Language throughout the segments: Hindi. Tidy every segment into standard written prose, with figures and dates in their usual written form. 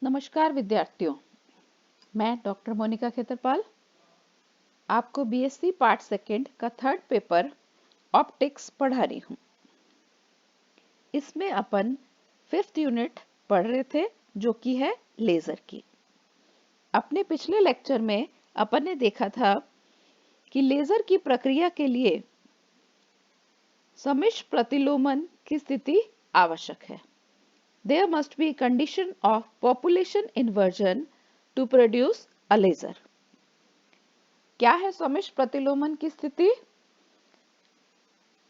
नमस्कार विद्यार्थियों, मैं डॉक्टर मोनिका खेतरपाल आपको बीएससी पार्ट सेकंड का थर्ड पेपर ऑप्टिक्स पढ़ा रही हूँ। इसमें अपन फिफ्थ यूनिट पढ़ रहे थे जो कि है लेजर की। अपने पिछले लेक्चर में अपन ने देखा था कि लेजर की प्रक्रिया के लिए सम्मिश्र प्रतिलोमन की स्थिति आवश्यक है। There must be condition of population inversion to produce a laser. क्या है सम्मिश्र प्रतिलोमन की स्थिति?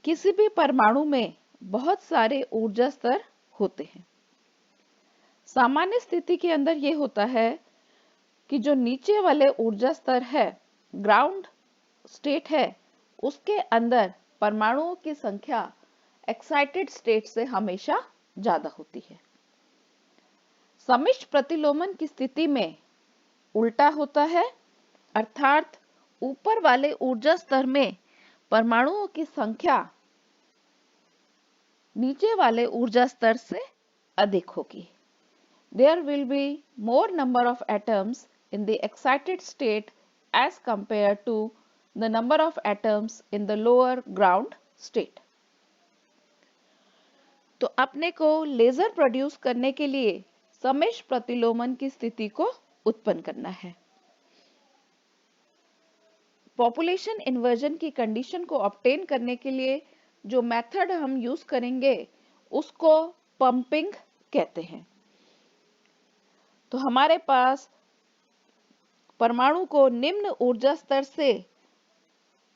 किसी भी परमाणु में बहुत सारे ऊर्जा स्तर होते हैं। सामान्य स्थिति के अंदर यह होता है कि जो नीचे वाले ऊर्जा स्तर है, ग्राउंड स्टेट है, उसके अंदर परमाणुओं की संख्या एक्साइटेड स्टेट से हमेशा ज्यादा होती है। सम्मिश्र प्रतिलोमन की स्थिति में उल्टा होता है, अर्थात ऊपर वाले ऊर्जा स्तर में परमाणुओं की संख्या नीचे वाले ऊर्जा स्तर से अधिक होगी। There will be more number of atoms in the excited state as compared to the number of atoms in the lower ground state. तो अपने को लेजर प्रोड्यूस करने के लिए सम्मिश्र प्रतिलोमन की स्थिति को उत्पन्न करना है। पॉपुलेशन इन्वर्जन की कंडीशन को ऑब्टेन करने के लिए जो मेथड हम यूज करेंगे उसको पंपिंग कहते हैं। तो हमारे पास परमाणु को निम्न ऊर्जा स्तर से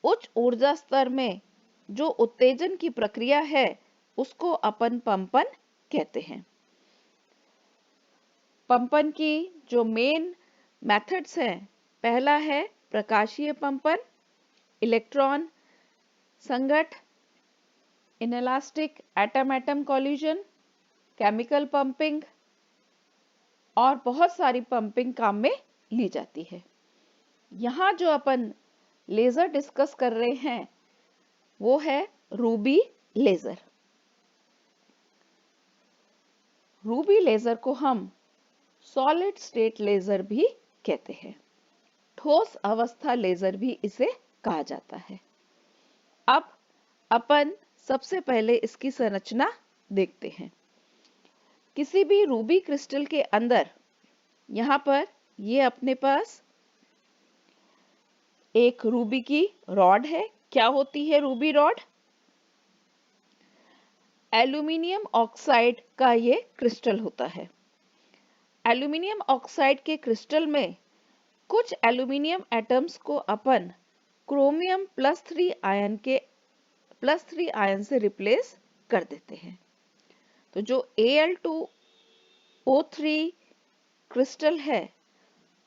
उच्च ऊर्जा स्तर में जो उत्तेजन की प्रक्रिया है उसको अपन पंपन कहते हैं। पंपन की जो मेन मेथड्स हैं, पहला है प्रकाशीय पंपन, इलेक्ट्रॉन संघट, inelastic atom atom collision, chemical pumping और बहुत सारी पंपिंग काम में ली जाती है। यहाँ जो अपन लेजर डिस्कस कर रहे हैं वो है रूबी लेजर। रूबी लेजर को हम सॉलिड स्टेट लेजर भी कहते हैं। ठोस अवस्था लेजर भी इसे कहा जाता है। अब अपन सबसे पहले इसकी संरचना देखते हैं। किसी भी रूबी क्रिस्टल के अंदर यहाँ पर ये अपने पास एक रूबी की रॉड है। क्या होती है रूबी रॉड? एल्यूमिनियम ऑक्साइड का ये क्रिस्टल होता है। एल्यूमिनियम ऑक्साइड के क्रिस्टल में कुछ एल्यूमिनियम एटम्स को अपन क्रोमियम प्लस 3 आयन से रिप्लेस कर देते हैं। तो जो Al2O3 क्रिस्टल है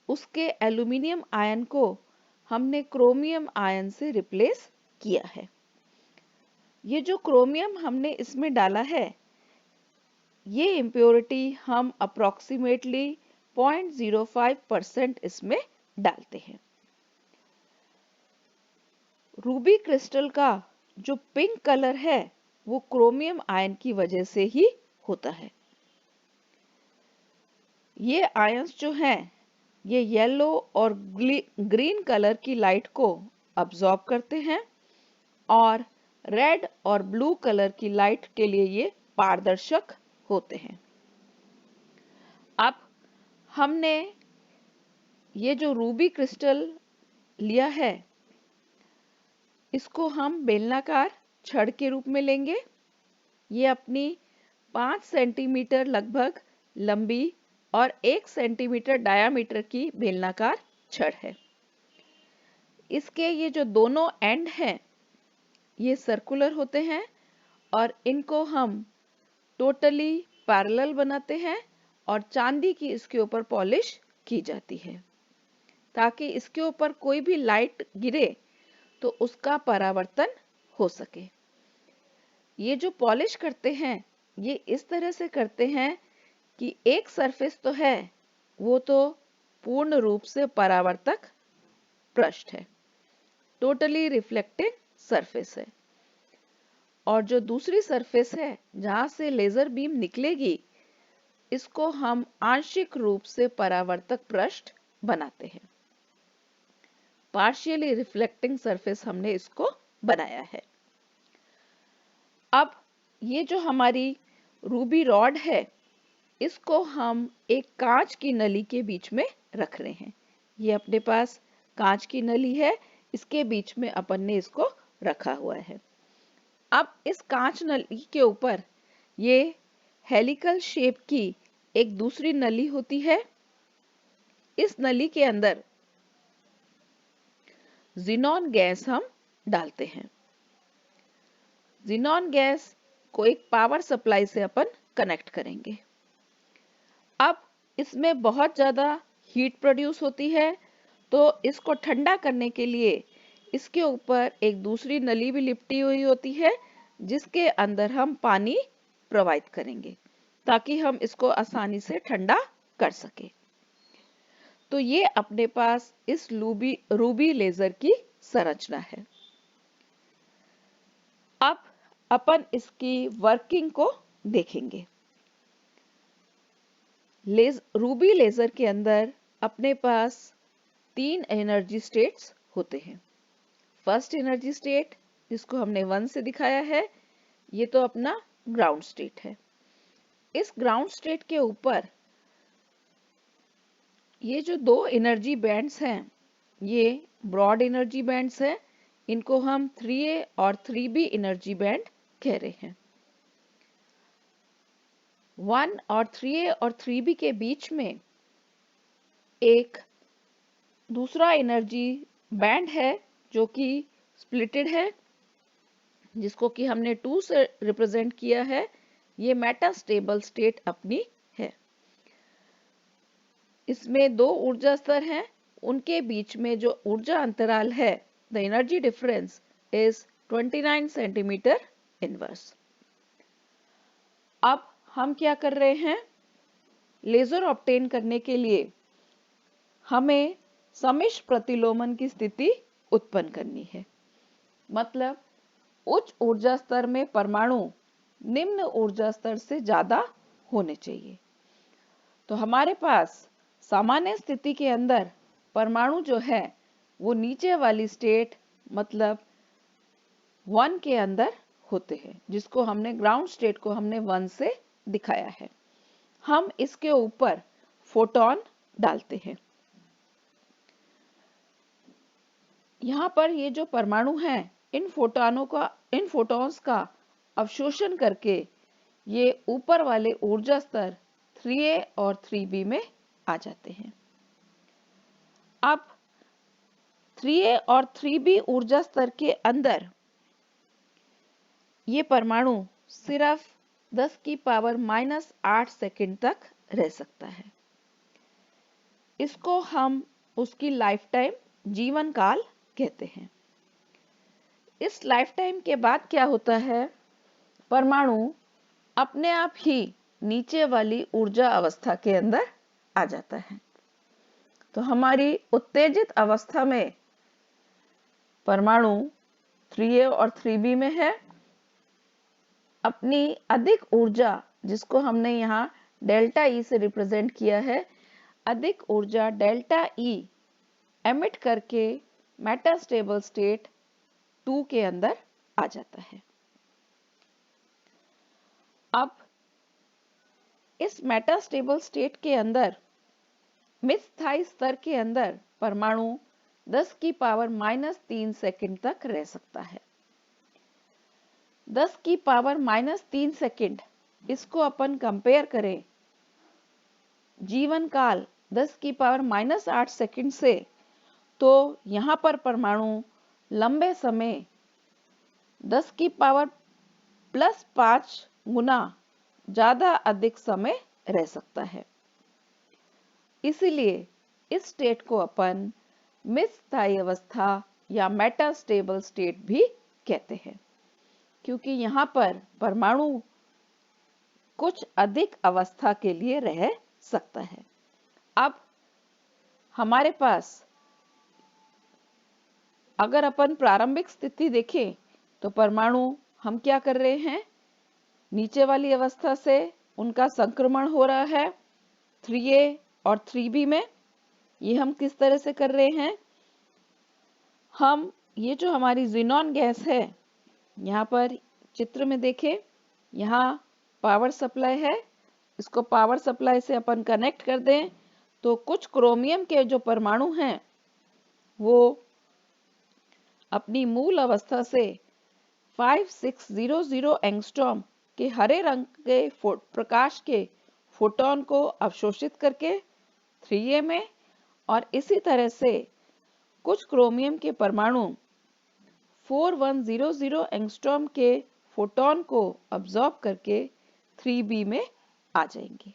उसके एल्यूमिनियम आयन को हमने क्रोमियम आयन से रिप्लेस किया है। ये जो क्रोमियम हमने इसमें डाला है, ये इम्प्योरिटी हम अप्रोक्सीमेटली 0.05% इसमें डालते हैं। रूबी क्रिस्टल का जो पिंक कलर है वो क्रोमियम आयन की वजह से ही होता है। ये आयंस जो हैं ये येलो और ग्रीन कलर की लाइट को अब्सॉर्ब करते हैं और रेड और ब्लू कलर की लाइट के लिए ये पारदर्शक होते हैं। अब हमने ये जो रूबी क्रिस्टल लिया है इसको हम बेलनाकार छड़ के रूप में लेंगे। ये अपनी 5 सेंटीमीटर लगभग लंबी और 1 सेंटीमीटर डायामीटर की बेलनाकार छड़ है। इसके ये जो दोनों एंड हैं ये सर्कुलर होते हैं और इनको हम टोटली पैरेलल बनाते हैं और चांदी की इसके ऊपर पॉलिश की जाती है ताकि इसके ऊपर कोई भी लाइट गिरे तो उसका परावर्तन हो सके। ये जो पॉलिश करते हैं ये इस तरह से करते हैं कि एक सरफेस तो है वो तो पूर्ण रूप से परावर्तक पृष्ठ है, टोटली रिफ्लेक्टिंग सरफेस है, और जो दूसरी सरफेस है जहां से लेजर बीम निकलेगी इसको हम आंशिक रूप से परावर्तक पृष्ठ बनाते हैं। पार्शियली रिफ्लेक्टिंग सरफेस हमने इसको बनाया है। अब ये जो हमारी रूबी रॉड है, इसको हम एक कांच की नली के बीच में रख रहे हैं। ये अपने पास कांच की नली है, इसके बीच में अपन ने इसको रखा हुआ है। अब इस कांच नली के ऊपर ये हेलिकल शेप की एक दूसरी नली होती है। इस नली के अंदर ज़ीनॉन गैस हम डालते हैं। ज़ीनॉन गैस को एक पावर सप्लाई से अपन कनेक्ट करेंगे। अब इसमें बहुत ज़्यादा हीट प्रोड्यूस होती है, तो इसको ठंडा करने के लिए इसके ऊपर एक दूसरी नली भी लिपटी हुई होती है, जिसके अंदर हम पानी प्रोवाइड करेंगे ताकि हम इसको आसानी से ठंडा कर सके। तो ये अपने पास इस रूबी लेजर की संरचना है। अब अपन इसकी वर्किंग को देखेंगे। रूबी लेजर के अंदर अपने पास 3 एनर्जी स्टेट्स होते हैं। फर्स्ट एनर्जी स्टेट, जिसको हमने 1 से दिखाया है, ये तो अपना ग्राउंड स्टेट है। इस ग्राउंड स्टेट के ऊपर ये जो 2 एनर्जी बैंड्स हैं, ये ब्रॉड एनर्जी बैंड्स हैं। इनको हम 3A और 3B एनर्जी बैंड कह रहे हैं। 1 और 3A और 3B के बीच में एक दूसरा एनर्जी बैंड है जो कि स्प्लिटेड है, जिसको कि हमने 2 से रिप्रेजेंट किया है। ये मेटास्टेबल स्टेट अपनी है। इसमें 2 ऊर्जा स्तर हैं, उनके बीच में जो ऊर्जा अंतराल है, the energy difference is 29 centimetre inverse. अब हम क्या कर रहे हैं? लेजर ऑब्टेन करने के लिए हमें सम्मिश्र प्रतिलोमन की स्थिति उत्पन्न करनी है। मतलब उच्च ऊर्जा स्तर में परमाणु निम्न ऊर्जा स्तर से ज्यादा होने चाहिए। तो हमारे पास सामान्य स्थिति के अंदर परमाणु जो है वो नीचे वाली स्टेट मतलब 1 के अंदर होते हैं, जिसको हमने ग्राउंड स्टेट को हमने 1 से दिखाया है। हम इसके ऊपर फोटोन डालते हैं। यहाँ पर ये जो परमाणु हैं, इन फोटॉन्स का अवशोषण करके ये ऊपर वाले ऊर्जा स्तर 3A और 3B में आ जाते हैं। अब 3A और 3B ऊर्जा स्तर के अंदर ये परमाणु सिर्फ 10 की पावर -8 सेकंड तक रह सकता है। इसको हम उसकी लाइफ टाइम, जीवन काल कहते हैं। इस लाइफ टाइम के बाद क्या होता है? परमाणु अपने आप ही नीचे वाली ऊर्जा अवस्था के अंदर आ जाता है। तो हमारी उत्तेजित अवस्था में परमाणु 3A और 3B में है। अपनी अधिक ऊर्जा, जिसको हमने यहाँ डेल्टा E से रिप्रेजेंट किया है, अधिक ऊर्जा डेल्टा E एमिट करके मेटास्टेबल स्टेट 2 के अंदर आ जाता है। अब इस मेटास्टेबल स्टेट के अंदर मिड स्थायी स्तर के अंदर परमाणु 10 की पावर -3 सेकंड तक रह सकता है। 10 की पावर -3 सेकंड, इसको अपन कंपेयर करें जीवन काल 10 की पावर -8 सेकंड से, तो यहाँ पर परमाणु लंबे समय 10 की पावर +5 गुना ज्यादा अधिक समय रह सकता है। इसीलिए इस स्टेट को अपन मिड स्थायी अवस्था या मेटास्टेबल स्टेट भी कहते हैं, क्योंकि यहाँ पर परमाणु कुछ अधिक अवस्था के लिए रह सकता है। अब हमारे पास अगर अपन प्रारंभिक स्थिति देखें तो परमाणु हम क्या कर रहे हैं? नीचे वाली अवस्था से उनका संक्रमण हो रहा है 3A और 3B में। ये हम किस तरह से कर रहे हैं? हम ये जो हमारी ज़ीनॉन गैस है, यहाँ पर चित्र में देखें, यहाँ पावर सप्लाई है, इसको पावर सप्लाई से अपन कनेक्ट कर दें तो कुछ क्रोमियम के जो परमाणु हैं वो अपनी मूल अवस्था से 5600 एंगस्ट्रॉम के हरे रंग के प्रकाश के फोटोन को अवशोषित करके 3A में, और इसी तरह से कुछ क्रोमियम के परमाणु 4100 एंगस्ट्रॉम के फोटोन को अब्सॉर्ब करके 3B में आ जाएंगे।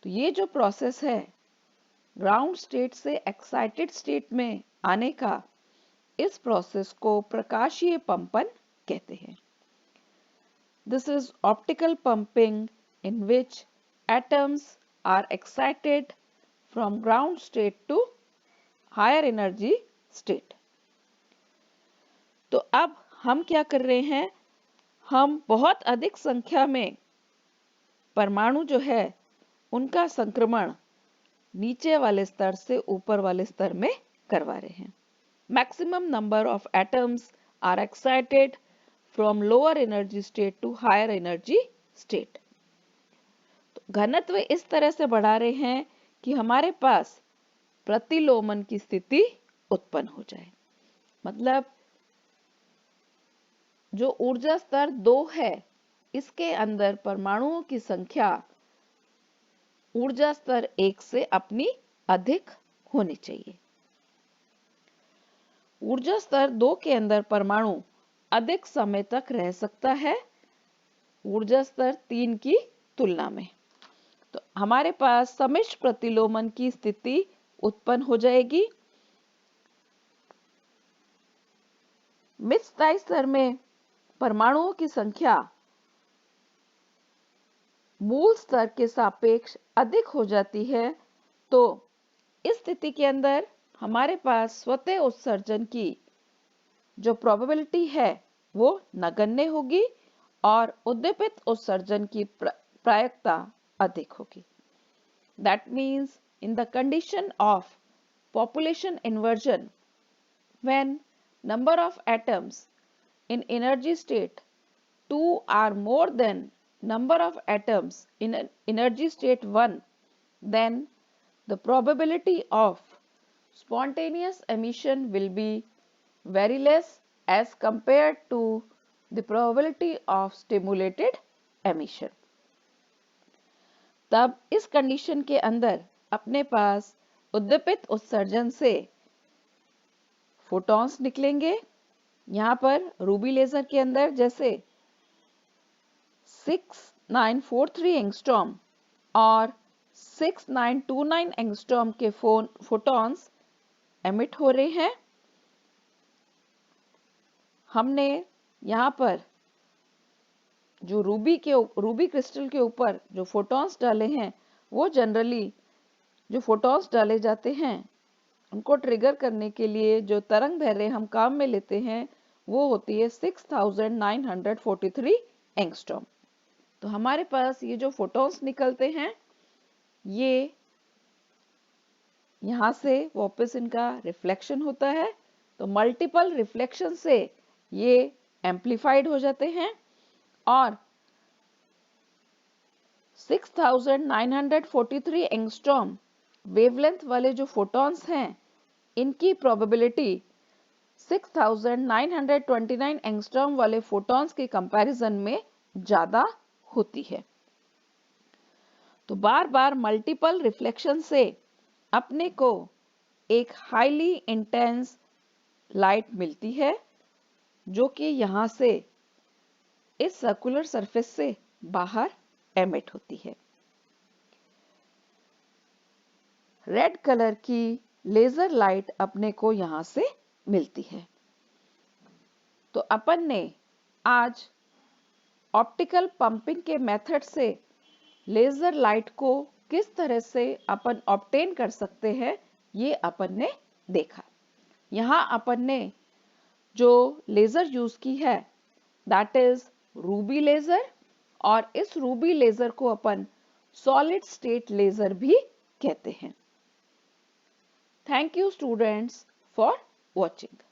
तो ये जो प्रोसेस है ग्राउंड स्टेट से एक्साइटेड स्टेट में आने का, इस प्रोसेस को प्रकाशीय पंपन कहते हैं। This is optical pumping in which atoms are excited from ground state to higher energy state. तो अब हम क्या कर रहे हैं? हम बहुत अधिक संख्या में परमाणु जो है उनका संक्रमण नीचे वाले स्तर से ऊपर वाले स्तर में करवा रहे हैं। Maximum number of atoms are excited from lower energy state to higher energy state. तो घनत्व इस तरह से बढ़ा रहे हैं कि हमारे पास प्रतिलोमन की स्थिति उत्पन्न हो जाए। मतलब जो ऊर्जा स्तर 2 है, इसके अंदर परमाणुओं की संख्या ऊर्जा स्तर 1 से अपनी अधिक होनी चाहिए। ऊर्जा स्तर 2 के अंदर परमाणु अधिक समय तक रह सकता है ऊर्जा स्तर 3 की तुलना में। तो हमारे पास सम्मिश्र प्रतिलोमन की स्थिति उत्पन्न हो जाएगी। मिश्र स्थायी स्तर में परमाणुओं की संख्या मूल स्तर के सापेक्ष अधिक हो जाती है। तो इस स्थिति के अंदर हमारे पास स्वतः उत्सर्जन की जो प्रोबेबिलिटी है वो नगण्य होगी और उद्दीपित उत्सर्जन की प्रायिकता अधिक होगी। That means in the condition of population inversion, when number of atoms in energy state 2 are more than number of atoms in energy state 1, then the probability of spontaneous emission will be very less as compared to the probability of stimulated emission. तब इस कंडीशन के अंदर अपने पास उद्दीपित उत्सर्जन से फोटॉन्स निकलेंगे। यहाँ पर रूबी लेजर के अंदर जैसे 6943 एंगस्ट्रॉम और 6929 एंगस्ट्रॉम के फोटॉन्स एमिट हो रहे हैं। हमने यहाँ पर जो रूबी क्रिस्टल के ऊपर जो फोटॉन्स डाले हैं, वो जनरली जो फोटॉन्स डाले जाते हैं उनको ट्रिगर करने के लिए जो तरंग दैर्ध्य हम काम में लेते हैं वो होती है 6943 एंगस्ट्रॉम। तो हमारे पास ये जो फोटॉन्स निकलते हैं ये यहाँ से वापस इनका रिफ्लेक्शन होता है, तो मल्टीपल रिफ्लेक्शन से ये एम्प्लीफाइड हो जाते हैं और 6943 एंगस्ट्रॉम वेवलेंथ वाले जो फोटॉन्स हैं इनकी प्रोबेबिलिटी 6929 एंगस्ट्रॉम वाले फोटॉन्स के कंपैरिजन में ज्यादा होती है। तो बार बार मल्टीपल रिफ्लेक्शन से अपने को एक हाईली इंटेंस लाइट मिलती है जो कि यहाँ से इस सर्कुलर सरफेस से बाहर एमिट होती है। रेड कलर की लेजर लाइट अपने को यहाँ से मिलती है। तो अपन ने आज ऑप्टिकल पंपिंग के मेथड से लेजर लाइट को किस तरह से अपन ऑब्टेन कर सकते हैं ये अपन ने देखा। यहाँ अपन ने जो लेजर यूज की है दैट इज रूबी लेजर और इस रूबी लेजर को अपन सॉलिड स्टेट लेजर भी कहते हैं। Thank you students for watching.